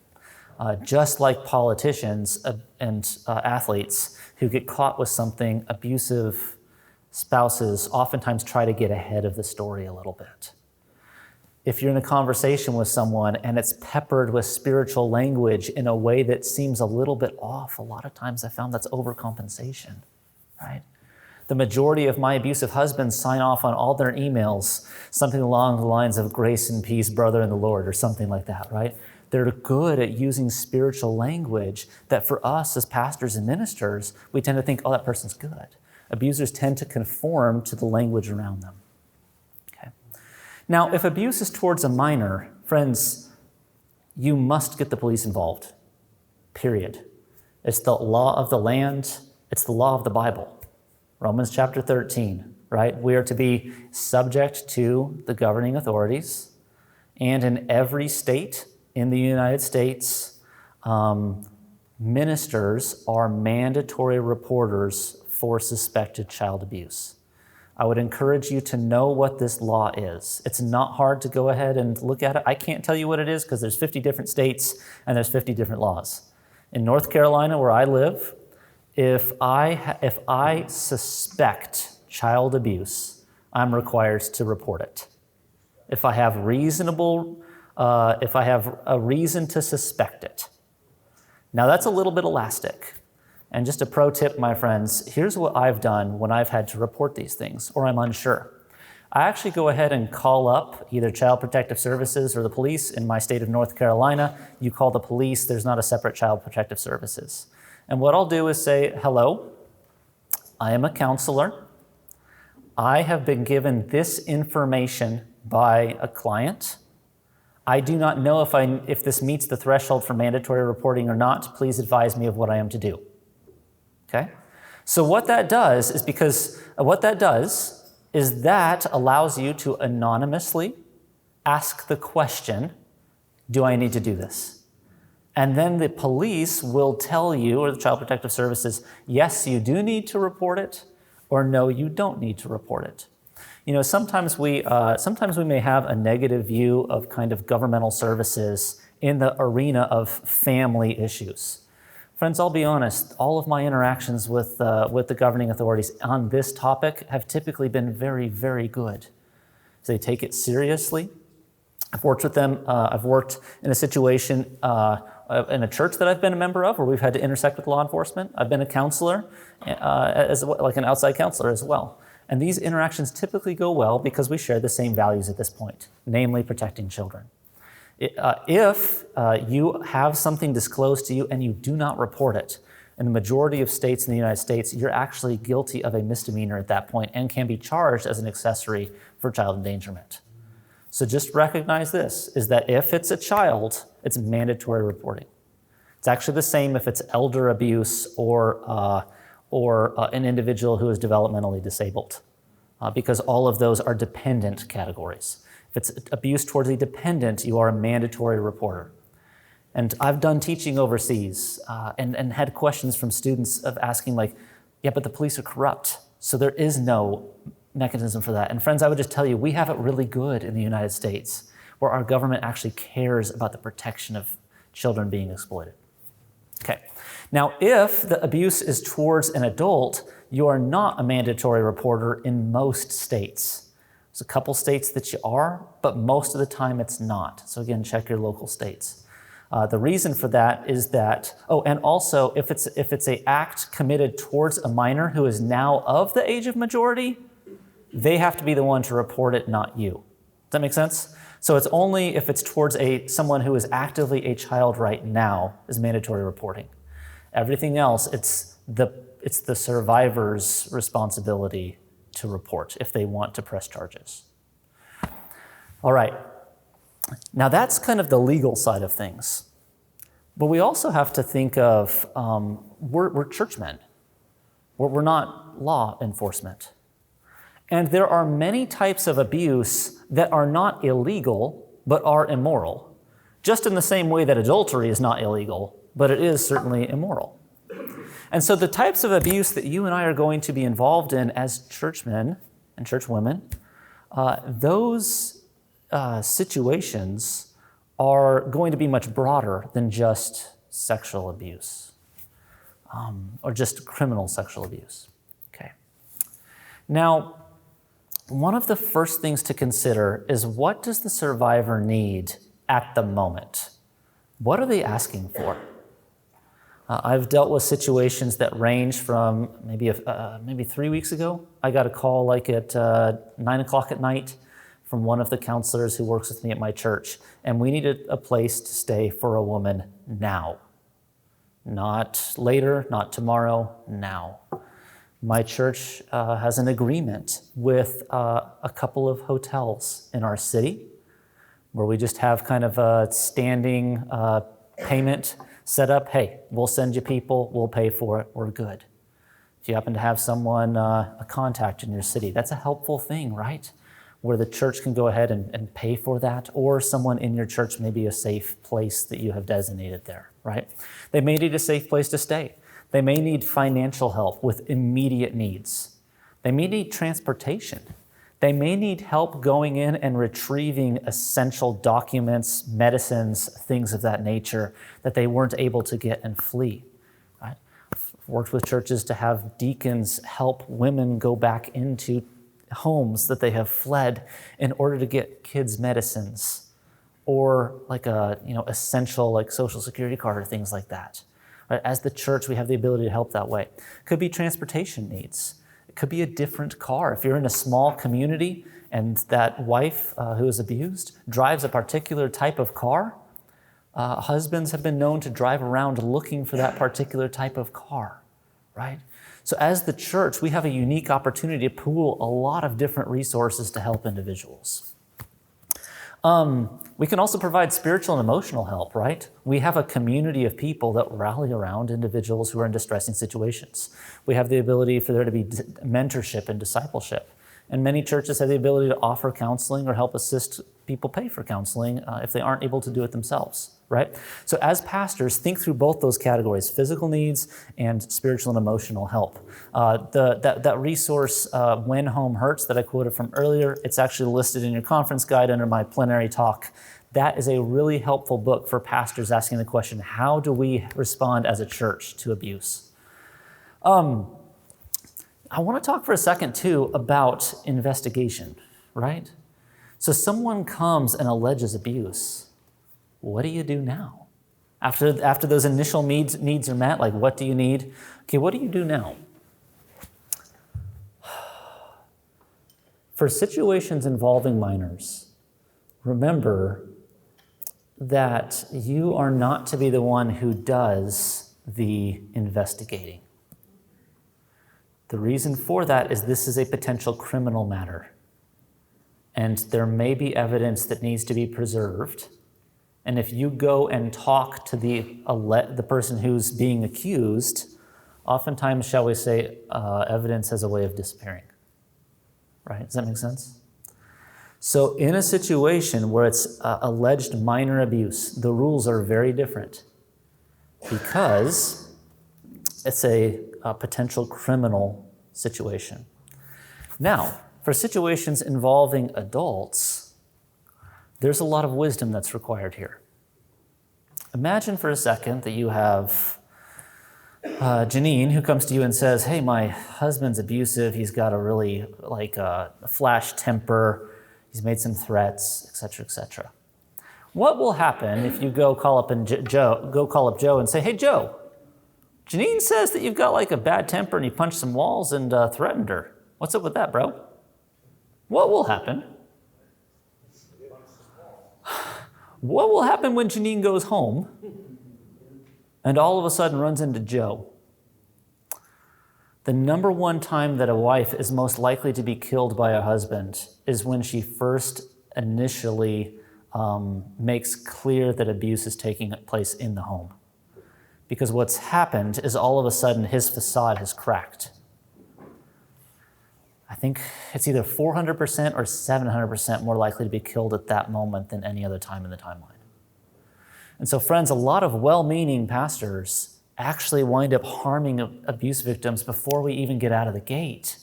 Just like politicians and athletes who get caught with something, abusive spouses oftentimes try to get ahead of the story a little bit. If you're in a conversation with someone and it's peppered with spiritual language in a way that seems a little bit off, a lot of times I found that's overcompensation, right? The majority of my abusive husbands sign off on all their emails something along the lines of grace and peace, brother in the Lord, or something like that, right? They're good at using spiritual language that for us as pastors and ministers, we tend to think, oh, that person's good. Abusers tend to conform to the language around them. Okay. Now, if abuse is towards a minor, friends, you must get the police involved, period. It's the law of the land. It's the law of the Bible. Romans chapter 13, right? We are to be subject to the governing authorities. And in every state in the United States, ministers are mandatory reporters for suspected child abuse. I would encourage you to know what this law is. It's not hard to go ahead and look at it. I can't tell you what it is because there's 50 different states and there's 50 different laws. In North Carolina, where I live, if I suspect child abuse, I'm required to report it. If I have a reason to suspect it. Now that's a little bit elastic. And just a pro tip, my friends, here's what I've done when I've had to report these things, or I'm unsure. I actually go ahead and call up either Child Protective Services or the police. In my state of North Carolina, you call the police, there's not a separate Child Protective Services. And what I'll do is say, hello, I am a counselor. I have been given this information by a client. I do not know if this meets the threshold for mandatory reporting or not. Please advise me of what I am to do. Okay? So what that does is that allows you to anonymously ask the question, do I need to do this? And then the police will tell you, or the Child Protective Services, yes, you do need to report it, or no, you don't need to report it. You know, sometimes we may have a negative view of kind of governmental services in the arena of family issues. Friends, I'll be honest, all of my interactions with the governing authorities on this topic have typically been very, very good. So they take it seriously. I've worked with them. I've worked in a situation in a church that I've been a member of where we've had to intersect with law enforcement. I've been a counselor, like an outside counselor as well. And these interactions typically go well because we share the same values at this point, namely protecting children. If you have something disclosed to you and you do not report it, in the majority of states in the United States, you're actually guilty of a misdemeanor at that point and can be charged as an accessory for child endangerment. So just recognize this, is that if it's a child, it's mandatory reporting. It's actually the same if it's elder abuse or an individual who is developmentally disabled, because all of those are dependent categories. If it's abuse towards a dependent, you are a mandatory reporter. And I've done teaching overseas and had questions from students of asking like, yeah, but the police are corrupt, so there is no mechanism for that. And friends, I would just tell you, we have it really good in the United States, where our government actually cares about the protection of children being exploited. Okay. Now, if the abuse is towards an adult, you are not a mandatory reporter in most states. There's a couple states that you are, but most of the time it's not. So again, check your local states. The reason for that is that, and also if it's an act committed towards a minor who is now of the age of majority, they have to be the one to report it, not you. Does that make sense? So it's only if it's towards someone who is actively a child right now is mandatory reporting. Everything else, it's the survivor's responsibility to report if they want to press charges. All right. Now that's kind of the legal side of things. But we also have to think of, we're churchmen. We're not law enforcement. And there are many types of abuse that are not illegal, but are immoral. Just in the same way that adultery is not illegal, but it is certainly immoral. And so the types of abuse that you and I are going to be involved in as churchmen and churchwomen, those situations are going to be much broader than just sexual abuse or just criminal sexual abuse. Okay. Now, one of the first things to consider is, what does the survivor need at the moment? What are they asking for? I've dealt with situations that range from maybe 3 weeks ago. I got a call like at 9 o'clock at night from one of the counselors who works with me at my church, and we needed a place to stay for a woman now. Not later, not tomorrow, now. My church has an agreement with a couple of hotels in our city where we just have kind of a standing payment set up. Hey, we'll send you people, we'll pay for it, we're good. If you happen to have someone, a contact in your city, that's a helpful thing, right? Where the church can go ahead and pay for that, or someone in your church may be a safe place that you have designated there, right? They may need a safe place to stay. They may need financial help with immediate needs. They may need transportation. They may need help going in and retrieving essential documents, medicines, things of that nature that they weren't able to get and flee. Right? I've worked with churches to have deacons help women go back into homes that they have fled in order to get kids' medicines or like essential like Social Security card or things like that. Right? As the church, we have the ability to help that way. Could be transportation needs. It could be a different car. If you're in a small community and that wife who is abused drives a particular type of car, husbands have been known to drive around looking for that particular type of car, right? So as the church, we have a unique opportunity to pool a lot of different resources to help individuals. We can also provide spiritual and emotional help, right? We have a community of people that rally around individuals who are in distressing situations. We have the ability for there to be mentorship and discipleship. And many churches have the ability to offer counseling or help assist people pay for counseling if they aren't able to do it themselves, right? So as pastors, think through both those categories, physical needs and spiritual and emotional help. That resource, When Home Hurts, that I quoted from earlier, it's actually listed in your conference guide under my plenary talk. That is a really helpful book for pastors asking the question, how do we respond as a church to abuse? I want to talk for a second, too, about investigation, right? So someone comes and alleges abuse. What do you do now? After those initial needs are met, like what do you need? Okay, what do you do now? For situations involving minors, remember that you are not to be the one who does the investigating. The reason for that is this is a potential criminal matter, and there may be evidence that needs to be preserved. And if you go and talk to the person who's being accused, oftentimes, shall we say, evidence has a way of disappearing. Right? Does that make sense? So in a situation where it's alleged minor abuse, the rules are very different because it's a potential criminal situation. Now, for situations involving adults, there's a lot of wisdom that's required here. Imagine for a second that you have Janine who comes to you and says, hey, my husband's abusive. He's got a really flash temper. He's made some threats, et cetera, et cetera. What will happen if you go call up Joe and say, hey, Joe, Janine says that you've got like a bad temper and you punched some walls and threatened her. What's up with that, bro? What will happen? What will happen when Janine goes home and all of a sudden runs into Joe? The number one time that a wife is most likely to be killed by a husband is when she first initially makes clear that abuse is taking place in the home. Because what's happened is all of a sudden his facade has cracked. I think it's either 400% or 700% more likely to be killed at that moment than any other time in the timeline. And so, friends, a lot of well-meaning pastors actually wind up harming abuse victims before we even get out of the gate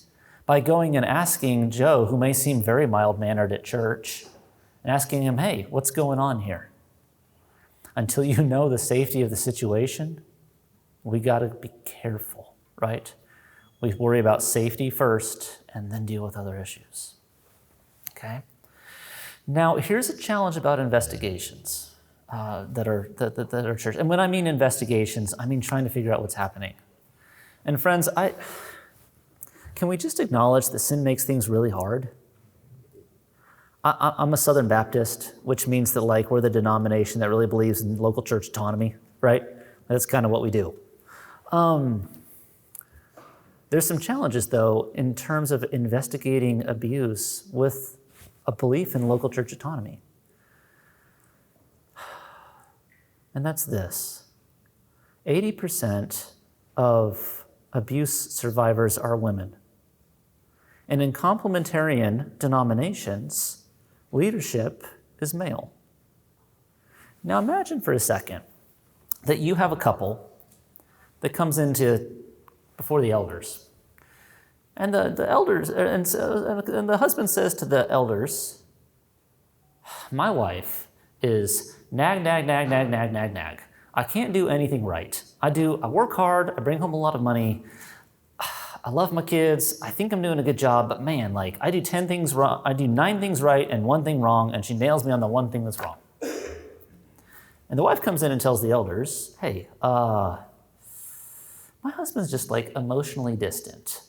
by going and asking Joe, who may seem very mild-mannered at church, and asking him, hey, what's going on here? Until you know the safety of the situation, we got to be careful, right? We worry about safety first and then deal with other issues, okay? Now, here's a challenge about investigations that are church. And when I mean investigations, I mean trying to figure out what's happening. And friends, can we just acknowledge that sin makes things really hard? I'm a Southern Baptist, which means that we're the denomination that really believes in local church autonomy, right? That's kind of what we do. There's some challenges, though, in terms of investigating abuse with a belief in local church autonomy. And that's this. 80% of abuse survivors are women. And in complementarian denominations, leadership is male. Now imagine for a second that you have a couple that comes before the elders. And the elders, and the husband says to the elders, my wife is nag. I can't do anything right. I work hard, I bring home a lot of money, I love my kids, I think I'm doing a good job, but man, I do 10 things wrong, I do 9 things right and 1 thing wrong, and she nails me on the 1 thing that's wrong. And the wife comes in and tells the elders, hey, my husband's just emotionally distant.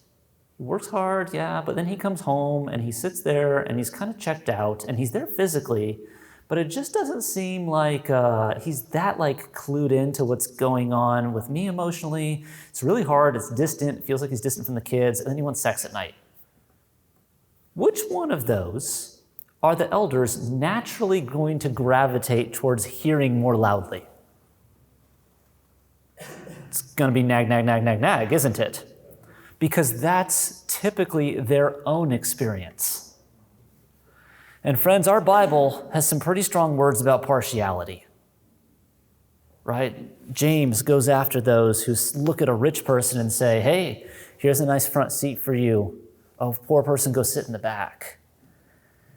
He works hard, yeah, but then he comes home and he sits there and he's kind of checked out and he's there physically, but it just doesn't seem like he's that clued into what's going on with me emotionally. It's really hard, it's distant, it feels like he's distant from the kids, and then he wants sex at night. Which one of those are the elders naturally going to gravitate towards hearing more loudly? It's going to be nag, isn't it? Because that's typically their own experience. And friends, our Bible has some pretty strong words about partiality, right? James goes after those who look at a rich person and say, hey, here's a nice front seat for you. Oh, poor person, go sit in the back.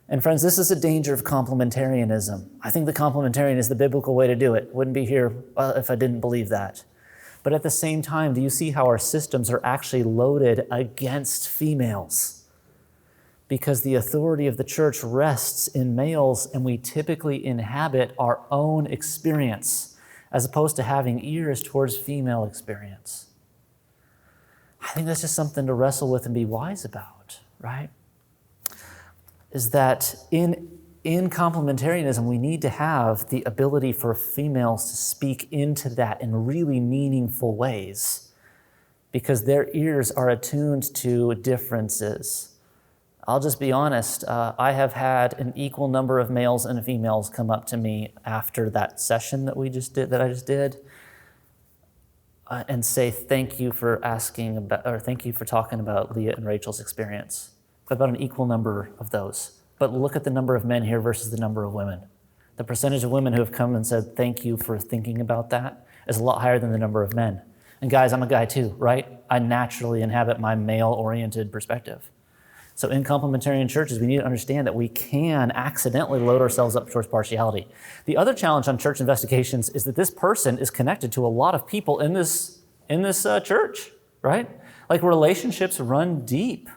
And friends, this is a danger of complementarianism. I think the complementarian is the biblical way to do it. Wouldn't be here if I didn't believe that. But at the same time, do you see how our systems are actually loaded against females? Because the authority of the church rests in males, and we typically inhabit our own experience as opposed to having ears towards female experience. I think that's just something to wrestle with and be wise about, right? Is that in complementarianism, we need to have the ability for females to speak into that in really meaningful ways because their ears are attuned to differences. I'll just be honest, I have had an equal number of males and females come up to me after that session that I just did, and say, thank you for thank you for talking about Leah and Rachel's experience. About an equal number of those. But look at the number of men here versus the number of women. The percentage of women who have come and said, thank you for thinking about that, is a lot higher than the number of men. And guys, I'm a guy too, right? I naturally inhabit my male-oriented perspective. So in complementarian churches, we need to understand that we can accidentally load ourselves up towards partiality. The other challenge on church investigations is that this person is connected to a lot of people in this church, right? Relationships run deep.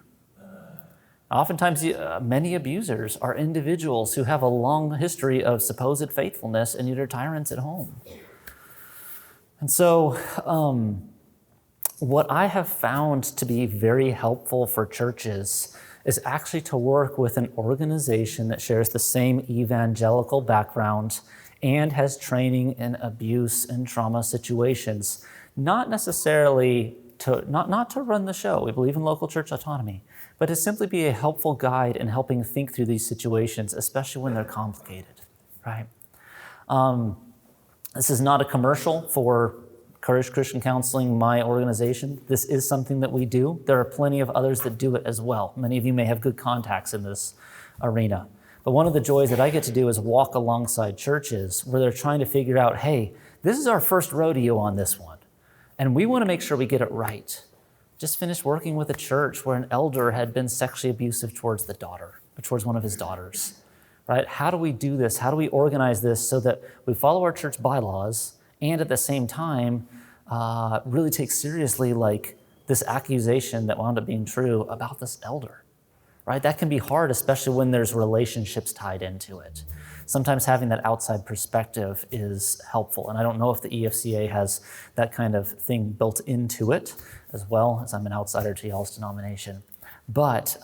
Oftentimes, many abusers are individuals who have a long history of supposed faithfulness and yet are tyrants at home. And so what I have found to be very helpful for churches is actually to work with an organization that shares the same evangelical background and has training in abuse and trauma situations, not necessarily not to run the show. We believe in local church autonomy, but to simply be a helpful guide in helping think through these situations, especially when they're complicated, right? This is not a commercial for Courage Christian Counseling, my organization, this is something that we do. There are plenty of others that do it as well. Many of you may have good contacts in this arena. But one of the joys that I get to do is walk alongside churches where they're trying to figure out, hey, this is our first rodeo on this one, and we want to make sure we get it right. Just finished working with a church where an elder had been sexually abusive towards one of his daughters, right? How do we do this? How do we organize this so that we follow our church bylaws and at the same time really take seriously like this accusation that wound up being true about this elder, right? That can be hard, especially when there's relationships tied into it. Sometimes having that outside perspective is helpful. And I don't know if the EFCA has that kind of thing built into it as well, as I'm an outsider to y'all's denomination. But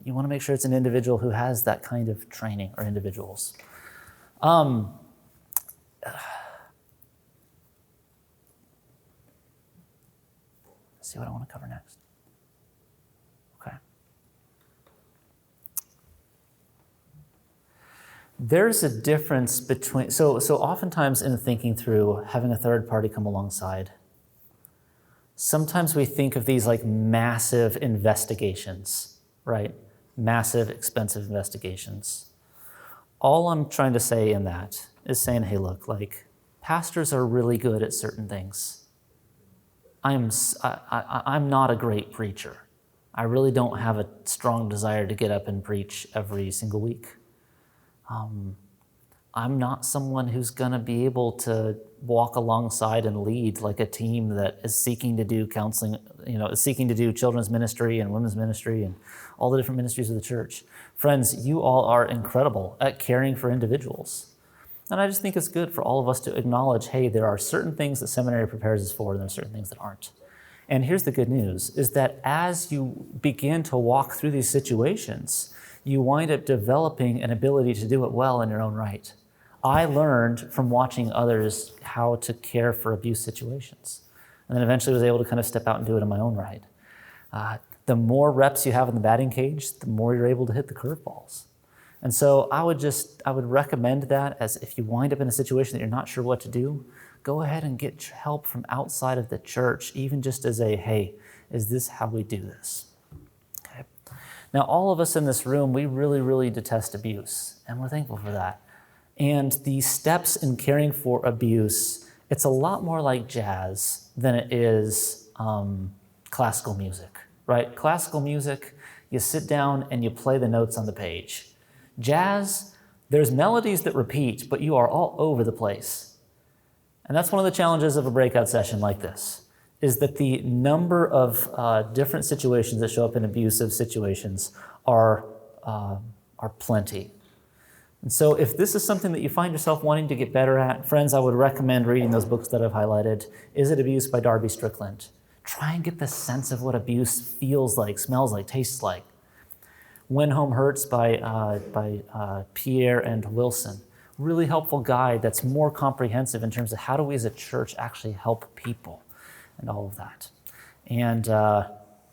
you want to make sure it's an individual who has that kind of training, or individuals. Let's see what I want to cover next. Okay. There's a difference between, so oftentimes in thinking through having a third party come alongside, sometimes we think of these like massive investigations, right? Massive, expensive investigations. All I'm trying to say in that is saying, hey, look, like pastors are really good at certain things. I'm not a great preacher. I really don't have a strong desire to get up and preach every single week. I'm not someone who's going to be able to walk alongside and lead like a team that is seeking to do counseling, is seeking to do children's ministry and women's ministry and all the different ministries of the church. Friends, you all are incredible at caring for individuals. And I just think it's good for all of us to acknowledge, hey, there are certain things that seminary prepares us for, and there are certain things that aren't. And here's the good news, is that as you begin to walk through these situations, you wind up developing an ability to do it well in your own right. I learned from watching others how to care for abuse situations, and then eventually was able to kind of step out and do it in my own right. The more reps you have in the batting cage, the more you're able to hit the curveballs. And so I would recommend that, as if you wind up in a situation that you're not sure what to do, go ahead and get help from outside of the church, even just as a, hey, is this how we do this? Okay. Now, all of us in this room, we really, really detest abuse, and we're thankful for that. And the steps in caring for abuse, it's a lot more like jazz than it is classical music, right? Classical music, you sit down and you play the notes on the page. Jazz, there's melodies that repeat, but you are all over the place. And that's one of the challenges of a breakout session like this, is that the number of different situations that show up in abusive situations are plenty. And so if this is something that you find yourself wanting to get better at, friends, I would recommend reading those books that I've highlighted. Is It Abuse by Darby Strickland. Try and get the sense of what abuse feels like, smells like, tastes like. When Home Hurts by Pierre and Wilson. Really helpful guide that's more comprehensive in terms of how do we as a church actually help people and all of that. And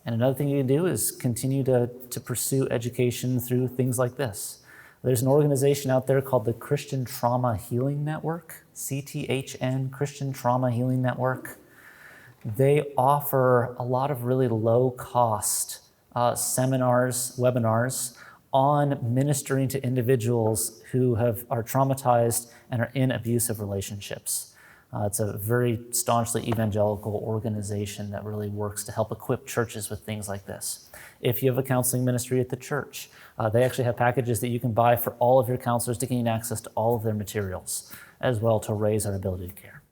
another thing you can do is continue to pursue education through things like this. There's an organization out there called the Christian Trauma Healing Network, CTHN, Christian Trauma Healing Network. They offer a lot of really low-cost seminars, webinars on ministering to individuals who are traumatized and are in abusive relationships. It's a very staunchly evangelical organization that really works to help equip churches with things like this. If you have a counseling ministry at the church, they actually have packages that you can buy for all of your counselors to gain access to all of their materials, as well to raise our ability to care.